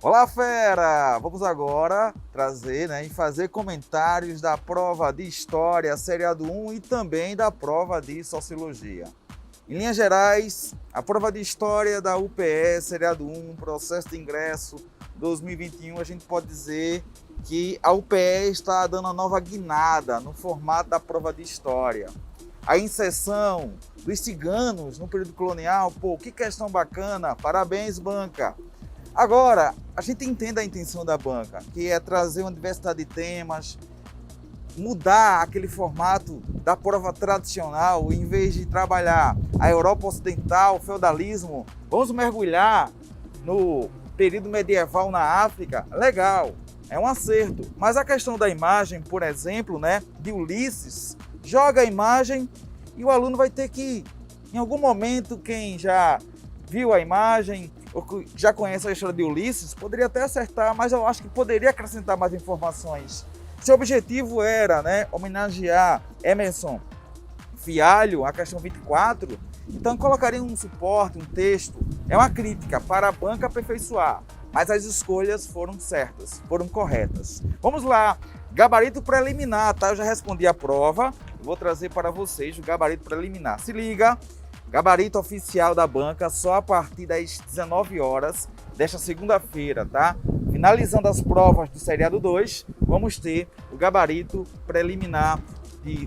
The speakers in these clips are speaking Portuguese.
Olá, fera! Vamos agora trazer e fazer comentários da prova de História, Seriado 1 e também da prova de Sociologia. Em linhas gerais, a prova de História da UPE, Seriado 1, processo de ingresso 2021, a gente pode dizer que a UPE está dando uma nova guinada no formato da prova de História. A inserção dos ciganos no período colonial, que questão bacana, parabéns, banca! Agora, a gente entende a intenção da banca, que é trazer uma diversidade de temas, mudar aquele formato da prova tradicional, em vez de trabalhar a Europa Ocidental, o feudalismo, vamos mergulhar no período medieval na África. Legal, é um acerto. Mas a questão da imagem, por exemplo, de Ulisses, joga a imagem e o aluno vai ter que, em algum momento, quem já viu a imagem, ou que já conhece a história de Ulisses, poderia até acertar, mas eu acho que poderia acrescentar mais informações. Se o objetivo era homenagear Emerson Fialho, a questão 24, então colocaria um suporte, um texto. É uma crítica para a banca aperfeiçoar, mas as escolhas foram certas, foram corretas. Vamos lá, gabarito preliminar, tá? Eu já respondi a prova, vou trazer para vocês o gabarito preliminar. Se liga! Gabarito oficial da banca só a partir das 19 horas desta segunda-feira, tá? Finalizando as provas do Seriado 2, vamos ter o gabarito preliminar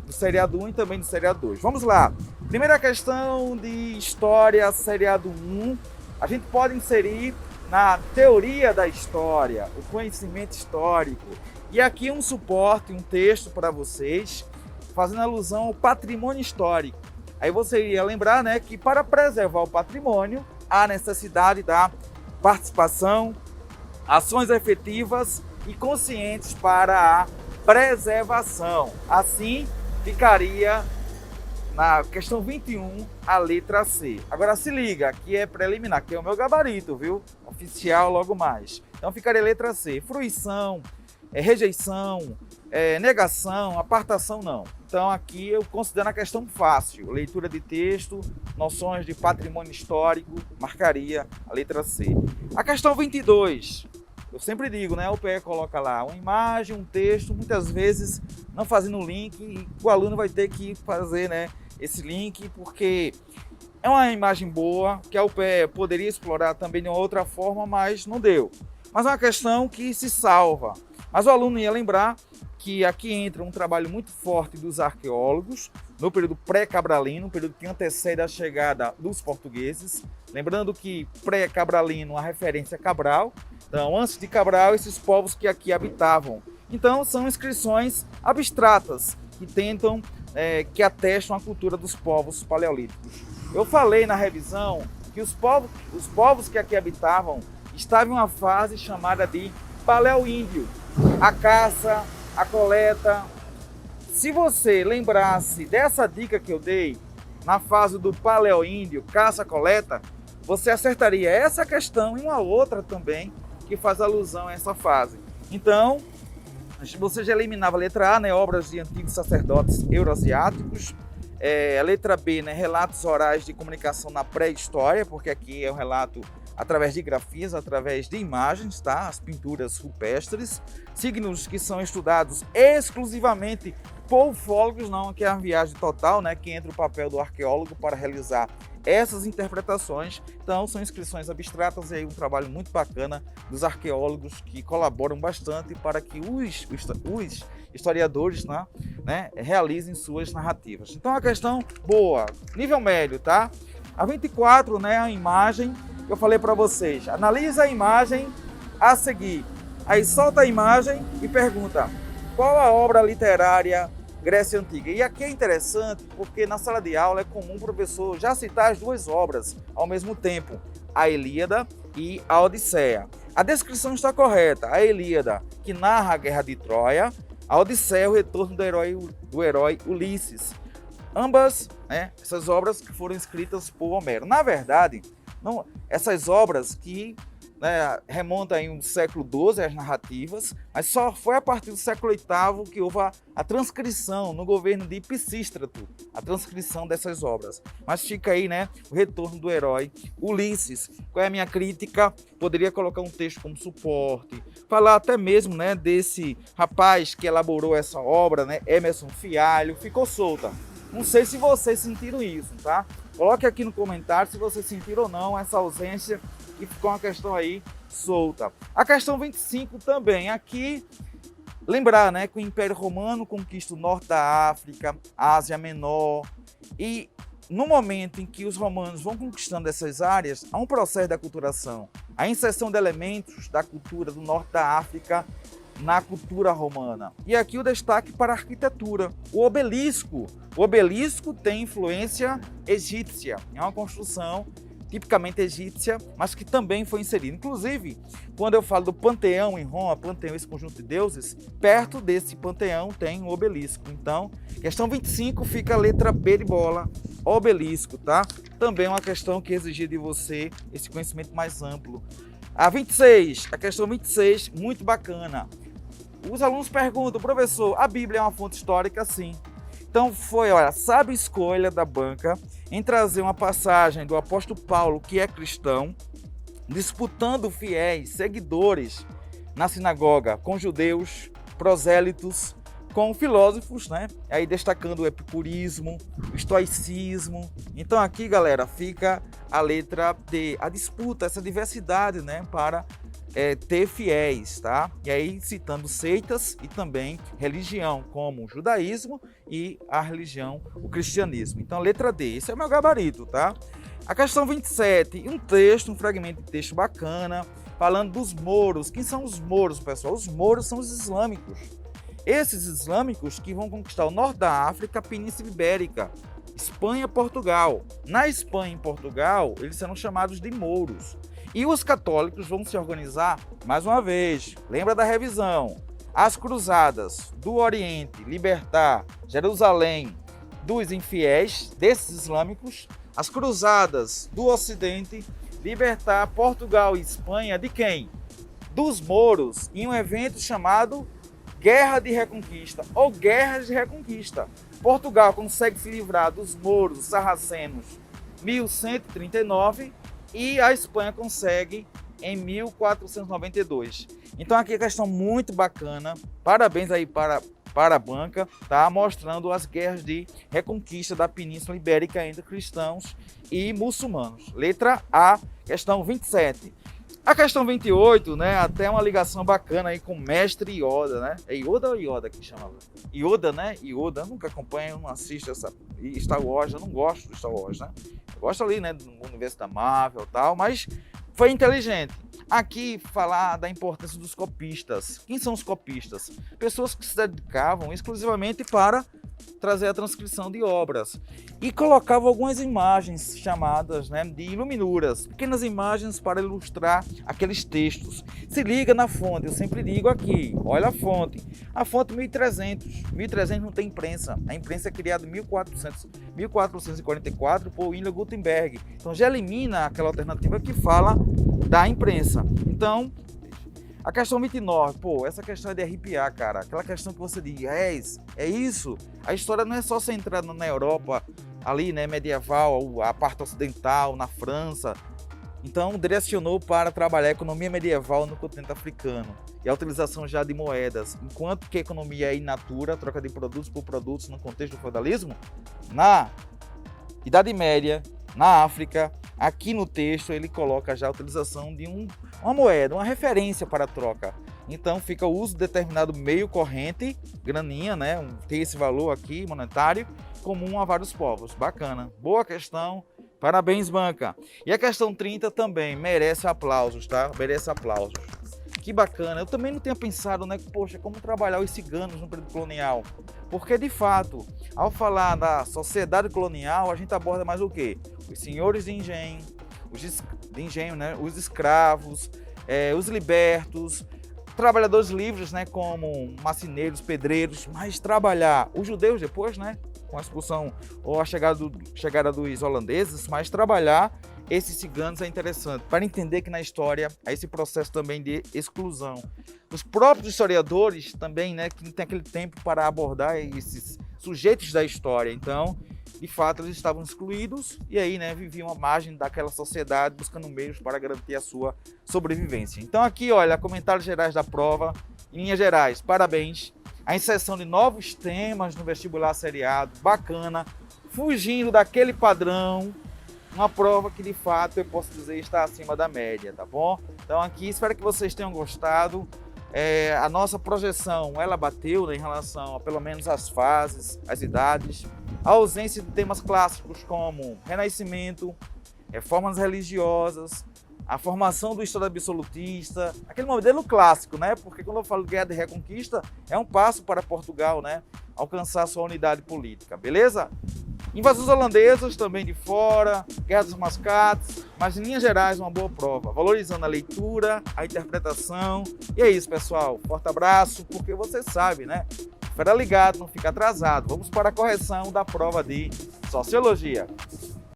do Seriado 1 e também do Seriado 2. Vamos lá. Primeira questão de História, Seriado 1. A gente pode inserir na teoria da história, o conhecimento histórico. E aqui um suporte, um texto para vocês, fazendo alusão ao patrimônio histórico. Aí você iria lembrar que para preservar o patrimônio, há necessidade da participação, ações efetivas e conscientes para a preservação. Assim, ficaria na questão 21 a letra C. Agora se liga, aqui é preliminar, que é o meu gabarito, viu? Oficial logo mais. Então ficaria a letra C. Fruição, rejeição, negação, apartação não. Então aqui eu considero a questão fácil, leitura de texto, noções de patrimônio histórico, marcaria a letra C. A questão 22, eu sempre digo, o UPE coloca lá uma imagem, um texto, muitas vezes não fazendo link, e o aluno vai ter que fazer esse link, porque é uma imagem boa, que a UPE poderia explorar também de uma outra forma, mas não deu. Mas é uma questão que se salva. Mas o aluno ia lembrar que aqui entra um trabalho muito forte dos arqueólogos no período pré-cabralino, período que antecede a chegada dos portugueses. Lembrando que pré-cabralino, a referência é Cabral. Então, antes de Cabral, esses povos que aqui habitavam. Então, são inscrições abstratas que tentam, que atestam a cultura dos povos paleolíticos. Eu falei na revisão que os povos que aqui habitavam estavam em uma fase chamada de Paleoíndio. A caça, a coleta. Se você lembrasse dessa dica que eu dei na fase do Paleoíndio, caça-coleta, você acertaria essa questão e uma outra também que faz alusão a essa fase. Então, você já eliminava a letra A, obras de antigos sacerdotes euroasiáticos. A letra B, relatos orais de comunicação na pré-história, porque aqui é um relato através de grafias, através de imagens, tá? As pinturas rupestres, signos que são estudados exclusivamente por ufólogos, não que é uma viagem total, que entra o papel do arqueólogo para realizar essas interpretações. Então são inscrições abstratas e aí um trabalho muito bacana dos arqueólogos que colaboram bastante para que os historiadores realizem suas narrativas. Então a questão boa, nível médio, tá? A 24, a imagem, eu falei para vocês, analisa a imagem a seguir. Aí solta a imagem e pergunta, qual a obra literária Grécia Antiga? E aqui é interessante porque na sala de aula é comum o professor já citar as duas obras ao mesmo tempo, a Ilíada e a Odisseia. A descrição está correta, a Ilíada, que narra a guerra de Troia, a Odisseia, o retorno do herói Ulisses. Ambas, essas obras que foram escritas por Homero. Na verdade, essas obras que né, remonta aí no século XII as narrativas, mas só foi a partir do século VIII que houve a transcrição no governo de Pisístrato, a transcrição dessas obras. Mas fica aí, né, o retorno do herói Ulisses. Qual é a minha crítica? Poderia colocar um texto como suporte, falar até mesmo, né, desse rapaz que elaborou essa obra, né, Emerson Fialho, ficou solta. Não sei se vocês sentiram isso, tá? Coloque aqui no comentário se vocês sentiram ou não essa ausência e ficou uma questão aí solta. A questão 25 também, aqui, lembrar, né, que o Império Romano conquista o norte da África, a Ásia Menor, e no momento em que os romanos vão conquistando essas áreas, há um processo de aculturação, a inserção de elementos da cultura do norte da África na cultura romana. E aqui o destaque para a arquitetura. O obelisco tem influência egípcia, é uma construção tipicamente egípcia, mas que também foi inserida. Inclusive, quando eu falo do panteão em Roma, panteão, esse conjunto de deuses, perto desse panteão tem um obelisco. Então, questão 25 fica a letra B de bola, obelisco, tá? Também é uma questão que exigia de você esse conhecimento mais amplo. A 26, a questão 26, muito bacana. Os alunos perguntam, professor, a Bíblia é uma fonte histórica? Sim. Então foi, olha, sábia escolha da banca em trazer uma passagem do apóstolo Paulo, que é cristão, disputando fiéis, seguidores na sinagoga com judeus, prosélitos, com filósofos, né? Aí destacando o epicurismo, o estoicismo. Então aqui, galera, fica a letra D, a disputa, essa diversidade, né? Para ter fiéis, tá? E aí citando seitas e também religião, como o judaísmo e a religião, o cristianismo. Então, letra D, esse é o meu gabarito, tá? A questão 27, um fragmento de texto bacana, falando dos mouros. Quem são os mouros, pessoal? Os mouros são os islâmicos. Esses islâmicos que vão conquistar o norte da África, a Península Ibérica, Espanha e Portugal. Na Espanha e Portugal, eles serão chamados de mouros. E os católicos vão se organizar, mais uma vez, lembra da revisão, as cruzadas do Oriente, libertar Jerusalém dos infiéis, desses islâmicos, as cruzadas do Ocidente, libertar Portugal e Espanha de quem? Dos mouros, em um evento chamado Guerra de Reconquista, ou Guerras de Reconquista. Portugal consegue se livrar dos mouros sarracenos em 1139, e a Espanha consegue em 1492. Então aqui a questão muito bacana, parabéns aí para a banca, tá? Mostrando as guerras de reconquista da Península Ibérica entre cristãos e muçulmanos. Letra A, questão 27. A questão 28, né, até uma ligação bacana aí com o mestre Yoda, né? É Yoda ou Yoda que chamava? Yoda, né? Yoda, eu nunca acompanho, não assisto essa Star Wars, eu não gosto de Star Wars, né? Eu gosto ali, né, do universo da Marvel e tal, mas foi inteligente. Aqui falar da importância dos copistas. Quem são os copistas? Pessoas que se dedicavam exclusivamente para trazer a transcrição de obras e colocavam algumas imagens chamadas, né, de iluminuras, pequenas imagens para ilustrar aqueles textos. Se liga na fonte, eu sempre digo aqui, olha a fonte 1300 não tem imprensa, a imprensa é criada em 1444 por William Gutenberg, então já elimina aquela alternativa que fala da imprensa. Então, a questão 29, essa questão é de arrepiar, cara. Aquela questão que você diz, é isso. A história não é só centrada na Europa, ali, né, medieval, a parte ocidental, na França. Então, direcionou para trabalhar a economia medieval no continente africano e a utilização já de moedas. Enquanto que a economia é in natura, troca de produtos por produtos no contexto do feudalismo, na Idade Média, na África, aqui no texto ele coloca já a utilização de uma moeda, uma referência para a troca. Então fica o uso de determinado meio corrente, graninha, né? Tem esse valor aqui monetário, comum a vários povos. Bacana, boa questão, parabéns banca. E a questão 30 também merece aplausos, tá? Merece aplausos. Que bacana, eu também não tinha pensado, né? Poxa, como trabalhar os ciganos no período colonial. Porque, de fato, ao falar da sociedade colonial, a gente aborda mais o quê? Os senhores de engenho, né? Os escravos, os libertos, trabalhadores livres, né? Como marceneiros, pedreiros, mas trabalhar os judeus depois, né? Com a expulsão ou a chegada dos holandeses, mas trabalhar esses ciganos é interessante, para entender que na história há esse processo também de exclusão. Os próprios historiadores também, né, que não tem aquele tempo para abordar esses sujeitos da história, então, de fato, eles estavam excluídos e aí, né, viviam à margem daquela sociedade, buscando meios para garantir a sua sobrevivência. Então aqui, olha, comentários gerais da prova, em linhas gerais, parabéns. A inserção de novos temas no vestibular seriado, bacana, fugindo daquele padrão, uma prova que de fato eu posso dizer está acima da média, tá bom? Então aqui, espero que vocês tenham gostado. A nossa projeção, ela bateu, né, em relação a pelo menos as fases, as idades, a ausência de temas clássicos como Renascimento, reformas religiosas, a formação do Estado absolutista, aquele modelo clássico, né? Porque quando eu falo de guerra de reconquista, é um passo para Portugal, né, alcançar sua unidade política, beleza? Invasões holandesas também de fora, Guerra dos Mascates, mas em linhas gerais uma boa prova, valorizando a leitura, a interpretação. E é isso, pessoal. Forte abraço, porque você sabe, né? Fica ligado, não fica atrasado. Vamos para a correção da prova de Sociologia.